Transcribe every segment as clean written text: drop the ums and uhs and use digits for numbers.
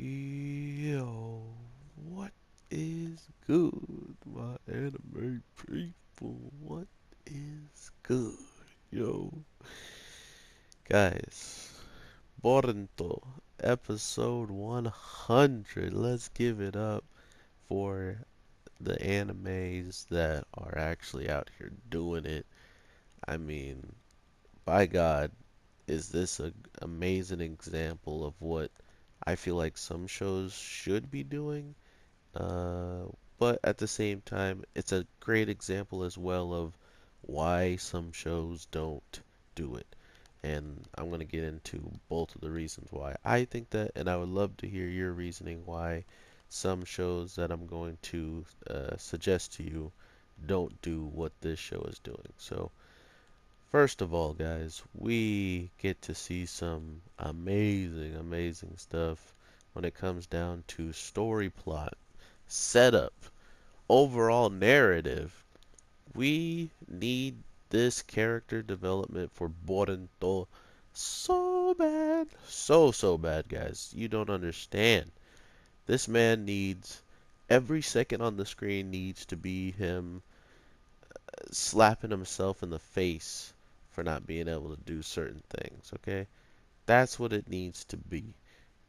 Yo, what is good, my anime people? What is good? Yo, guys, Boruto, episode 100. Let's give it up for the animes that are actually out here doing it. I mean, by God, is this an amazing example of what I feel like some shows should be doing? Uh, but at the same time, it's a great example as well of why some shows don't do it. And I'm going to get into both of the reasons why I think that, and I would love to hear your reasoning why some shows that I'm going to suggest to you don't do what this show is doing. So, first of all, guys, we get to see some amazing stuff when it comes down to story plot, setup, overall narrative. We need this character development for Boruto so bad. So bad, guys. You don't understand. This man needs every second on the screen needs to be him slapping himself in the face for not being able to do certain things, okay? That's what it needs to be.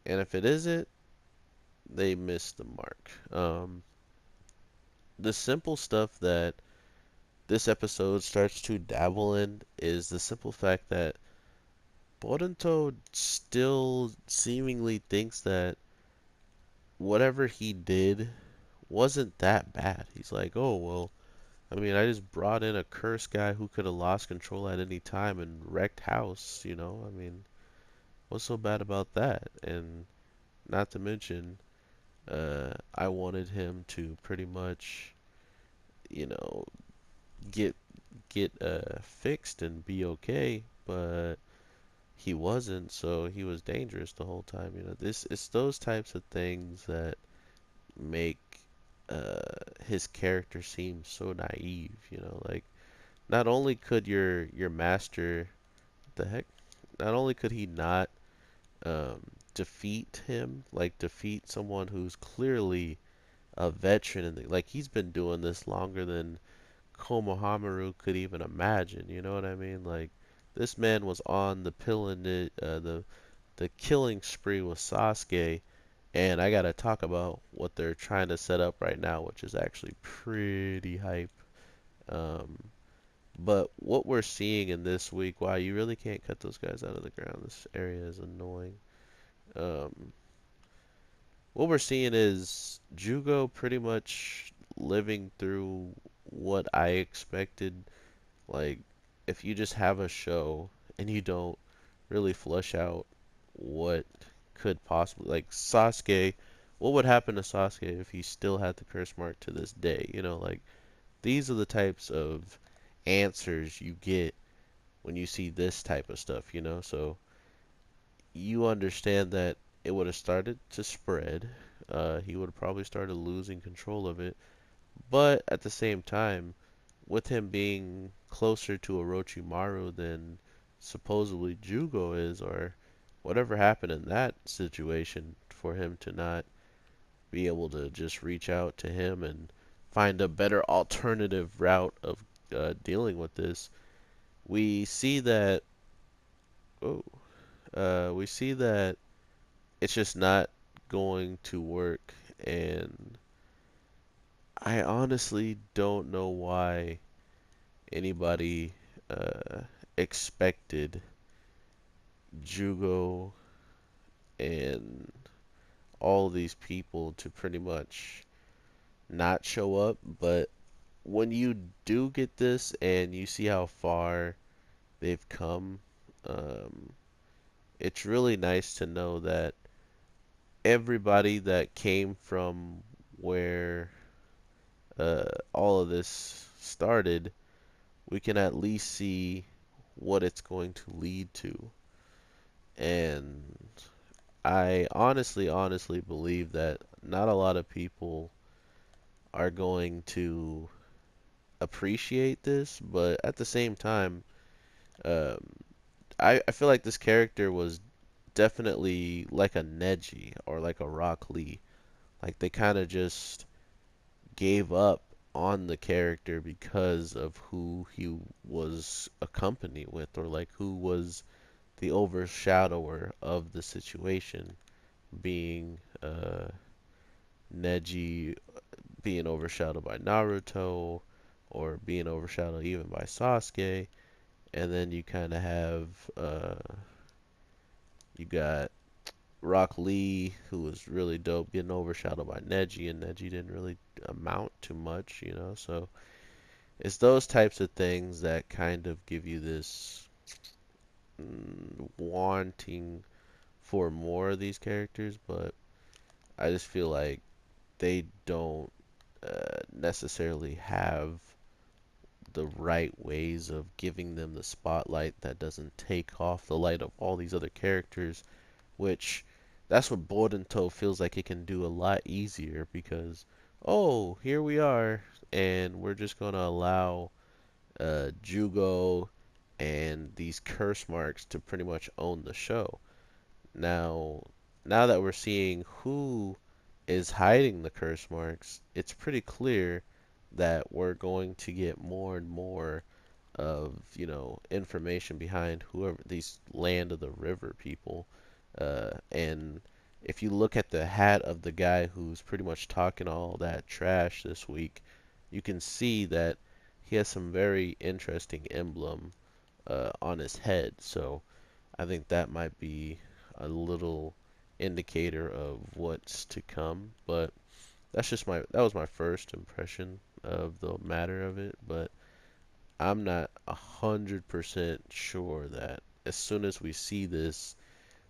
And if it isn't, they missed the mark. The simple stuff that this episode starts to dabble in is the simple fact that Boruto still seemingly thinks that whatever he did wasn't that bad. He's like, oh, well, I mean, I just brought in a cursed guy who could have lost control at any time and wrecked house, you know? I mean, what's so bad about that? And not to mention, I wanted him to pretty much, you know, get fixed and be okay, but he wasn't, so he was dangerous the whole time. You know, this it's those types of things that make uh, his character seem so naive. You know, like not only could your master, the heck, not only could he not um, defeat him, like defeat someone who's clearly a veteran, and like he's been doing this longer than Komohamaru could even imagine. You know what I mean? Like this man was on the pill and the killing spree with Sasuke, and I gotta talk about what they're trying to set up right now, which is actually pretty hype. Um, but what we're seeing in this week, wow, you really can't cut those guys out of the ground. This area is annoying. Um, what we're seeing is Jugo pretty much living through what I expected. Like, if you just have a show and you don't really flesh out what could possibly, like Sasuke, what would happen to Sasuke if he still had the curse mark to this day? You know, like these are the types of answers you get when you see this type of stuff, you know? So you understand that it would have started to spread. He would have probably started losing control of it. But at the same time, with him being closer to Orochimaru than supposedly Jugo is, or whatever happened in that situation for him to not be able to just reach out to him and find a better alternative route of dealing with this, we see that oh, we see that it's just not going to work, and I honestly don't know why anybody uh, expected Jugo and all these people to pretty much not show up. But when you do get this and you see how far they've come, um, it's really nice to know that everybody that came from where all of this started, we can at least see what it's going to lead to. And I honestly believe that not a lot of people are going to appreciate this, but at the same time, um, I feel like this character was definitely like a Neji or like a Rock Lee. Like they kind of just gave up on the character because of who he was accompanied with, or like who was the overshadower of the situation, being Neji being overshadowed by Naruto, or being overshadowed even by Sasuke, and then you kind of have you got Rock Lee, who was really dope, getting overshadowed by Neji, and Neji didn't really amount to much, you know. So it's those types of things that kind of give you this wanting for more of these characters, but I just feel like they don't necessarily have the right ways of giving them the spotlight that doesn't take off the light of all these other characters, which that's what Boruto feels like it can do a lot easier because, oh, here we are, and we're just gonna allow Jugo and these curse marks to pretty much own the show. Now, now that we're seeing who is hiding the curse marks, it's pretty clear that we're going to get more and more of, information behind whoever these Land of the River people. And if you look at the hat of the guy who's pretty much talking all that trash this week, you can see that he has some very interesting emblem on his head. So I think that might be a little indicator of what's to come. But that was my first impression of the matter of it. But I'm not 100% sure that as soon as we see this,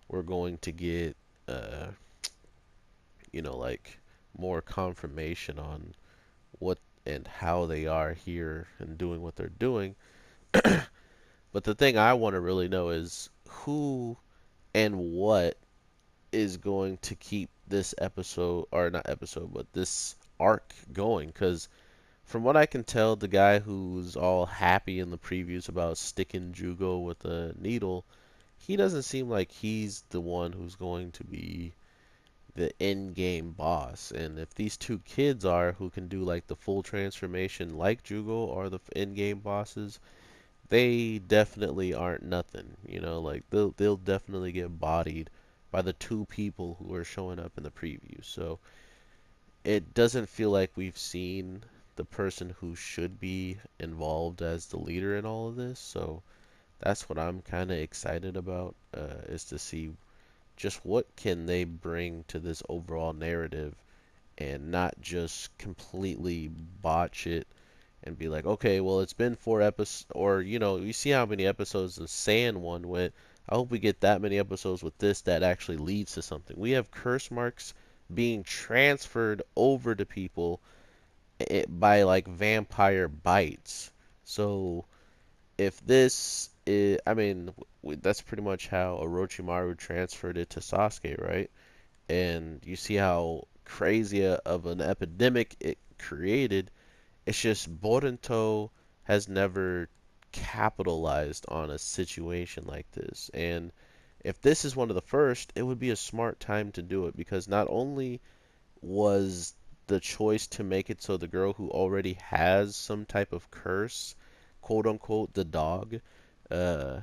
we're going to get, uh, like more confirmation on what and how they are here and doing what they're doing. But the thing I want to really know is who and what is going to keep this episode, or not episode, but this arc going. Because from what I can tell, the guy who's all happy in the previews about sticking Jugo with a needle, he doesn't seem like he's the one who's going to be the end game boss. And if these two kids are who can do like the full transformation like Jugo are the end game bosses, they definitely aren't nothing. Like they'll definitely get bodied by the two people who are showing up in the preview. So it doesn't feel like we've seen the person who should be involved as the leader in all of this. So that's what I'm kind of excited about, is to see just what can they bring to this overall narrative and not just completely botch it and be like, okay, well, it's been 4 episodes, or you see how many episodes the Sand one went. I hope we get that many episodes with this that actually leads to something. We have curse marks being transferred over to people by like vampire bites. So if this is, I mean, that's pretty much how Orochimaru transferred it to Sasuke, right? And you see how crazy of an epidemic it created. It's just Boruto has never capitalized on a situation like this. And if this is one of the first, it would be a smart time to do it because not only was the choice to make it so the girl who already has some type of curse, quote unquote, the dog, uh,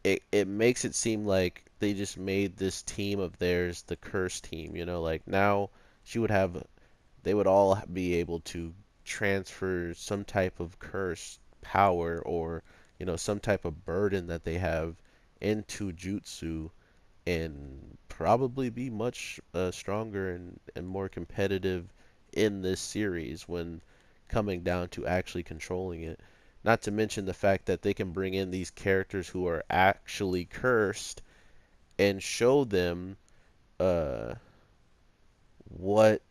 it makes it seem like they just made this team of theirs the curse team, like now she would have they would all be able to transfer some type of curse power, or some type of burden that they have into jutsu, and probably be much stronger and more competitive in this series when coming down to actually controlling it. Not to mention the fact that they can bring in these characters who are actually cursed and show them uh, what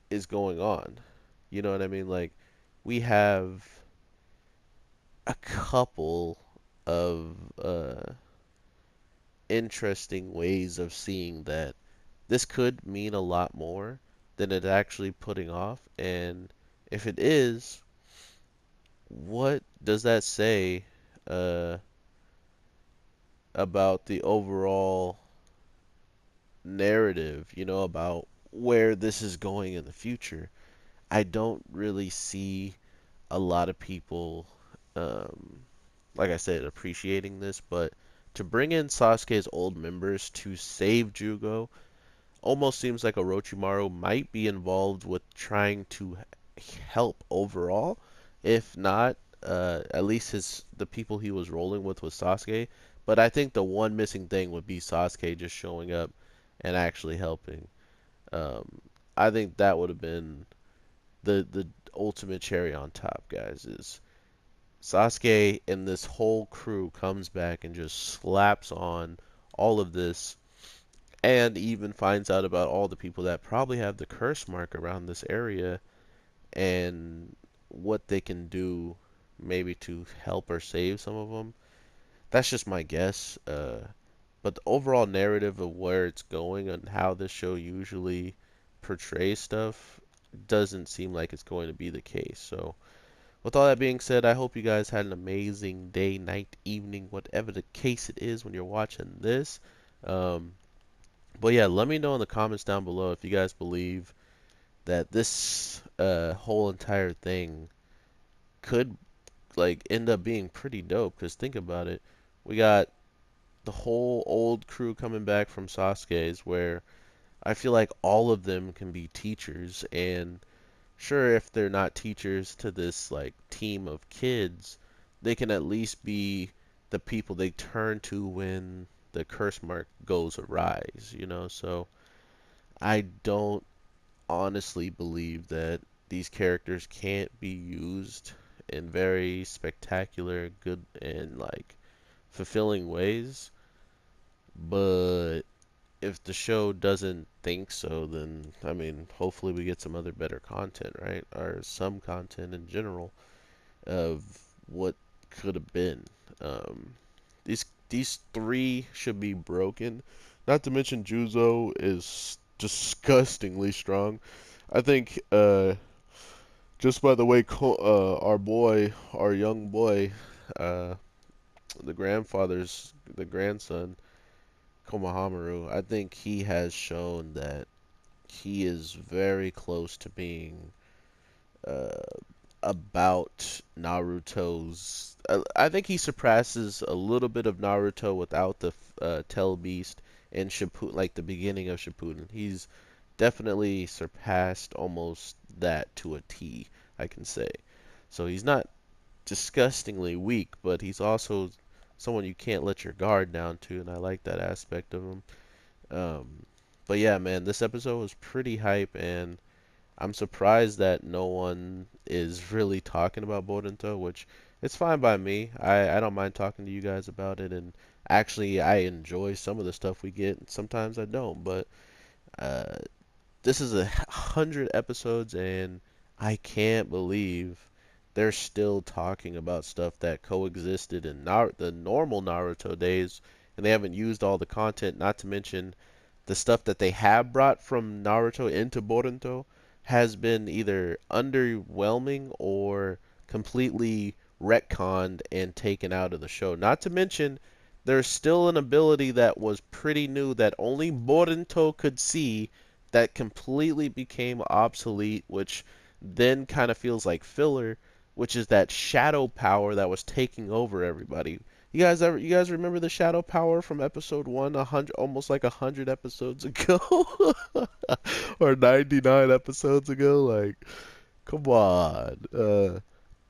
is going on. You know what I mean? Like, we have a couple of interesting ways of seeing that this could mean a lot more than it actually putting off. And if it is, what does that say uh, about the overall? narrative, about where this is going in the future, I don't really see a lot of people, um, like I said, appreciating this. But to bring in Sasuke's old members to save Jugo almost seems like Orochimaru might be involved with trying to help overall. If not, at least the people he was rolling with Sasuke. But I think the one missing thing would be Sasuke just showing up and actually helping. Um, I think that would have been the ultimate cherry on top, guys. Is Sasuke and this whole crew comes back and just slaps on all of this and even finds out about all the people that probably have the curse mark around this area and what they can do maybe to help or save some of them. That's just my guess. But the overall narrative of where it's going and how this show usually portrays stuff doesn't seem like it's going to be the case. So, with all that being said, I hope you guys had an amazing day, night, evening, whatever the case it is when you're watching this. Um, but yeah, let me know in the comments down below if you guys believe that this whole entire thing could like end up being pretty dope. Because think about it, we got the whole old crew coming back from Sasuke's, where I feel like all of them can be teachers. And sure, if they're not teachers to this like team of kids, they can at least be the people they turn to when the curse mark goes awry, So I don't honestly believe that these characters can't be used in very spectacular, good, and like fulfilling ways. But if the show doesn't think so, then I mean, hopefully we get some other better content, right? Or some content in general of what could have been. Um, these three should be broken. Not to mention Juzo is disgustingly strong. I think just by the way, our young boy, uh, the grandson, Konohamaru, I think he has shown that he is very close to being uh, about Naruto's. I think he surpasses a little bit of Naruto without the Tail Beast in Shippuden, like the beginning of Shippuden. He's definitely surpassed almost that to a T, I can say. So he's not disgustingly weak, but he's also someone you can't let your guard down to, and I like that aspect of him. Um, but yeah, man, this episode was pretty hype, and I'm surprised that no one is really talking about Boruto, which it's fine by me. I don't mind talking to you guys about it, and actually I enjoy some of the stuff we get, and sometimes I don't. But uh, this is 100 episodes, and I can't believe they're still talking about stuff that coexisted in the normal Naruto days, and they haven't used all the content. Not to mention the stuff that they have brought from Naruto into Boruto has been either underwhelming or completely retconned and taken out of the show. Not to mention, there's still an ability that was pretty new that only Boruto could see that completely became obsolete, which then kind of feels like filler, which is that shadow power that was taking over everybody. You guys remember the shadow power from episode 1, 100, almost like 100 episodes ago? Or 99 episodes ago? Like, come on.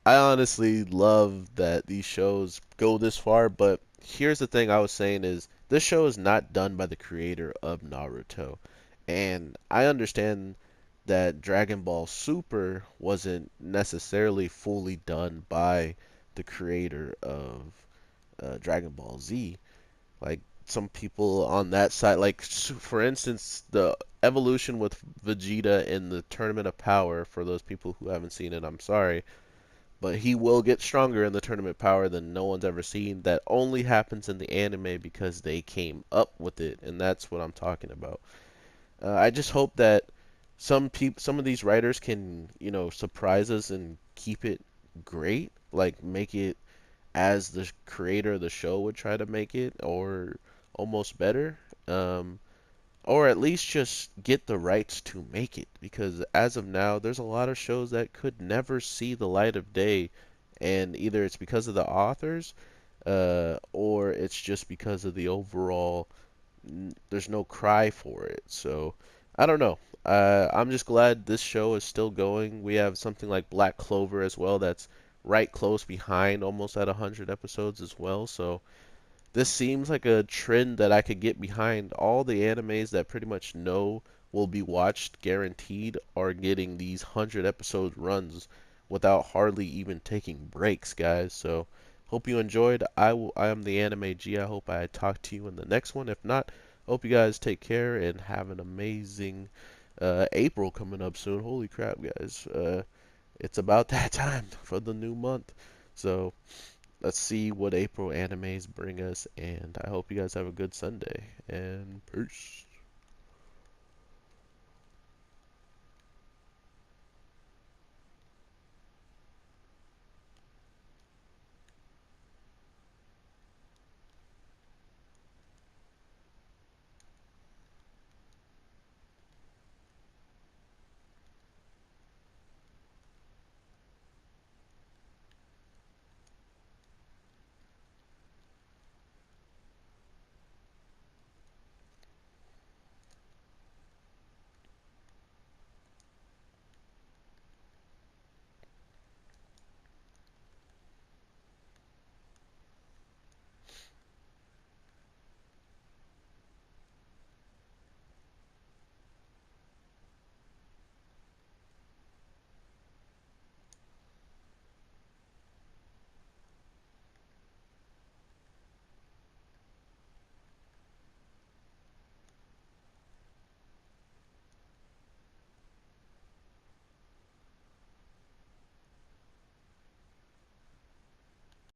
I honestly love that these shows go this far, but here's the thing I was saying is this show is not done by the creator of Naruto. And I understand that Dragon Ball Super wasn't necessarily fully done by the creator of Dragon Ball Z. Like some people on that side, like for instance, the evolution with Vegeta in the Tournament of Power. For those people who haven't seen it, I'm sorry, but he will get stronger in the Tournament of Power than no one's ever seen. That only happens in the anime because they came up with it, and that's what I'm talking about. I just hope that some of these writers can, surprise us and keep it great, like make it as the creator of the show would try to make it, or almost better. Um, or at least just get the rights to make it, because as of now there's a lot of shows that could never see the light of day, and either it's because of the authors, or it's just because of the overall there's no cry for it. So I don't know. I'm just glad this show is still going. We have something like Black Clover as well that's right close behind, almost at 100 episodes as well. So this seems like a trend that I could get behind. All the animes that pretty much know will be watched guaranteed are getting these 100 episode runs without hardly even taking breaks, guys. So hope you enjoyed. I am the Anime G. I hope I talk to you in the next one. If not, hope you guys take care and have an amazing April coming up soon. Holy crap, guys. It's about that time for the new month. So let's see what April animes bring us, and I hope you guys have a good Sunday, and peace.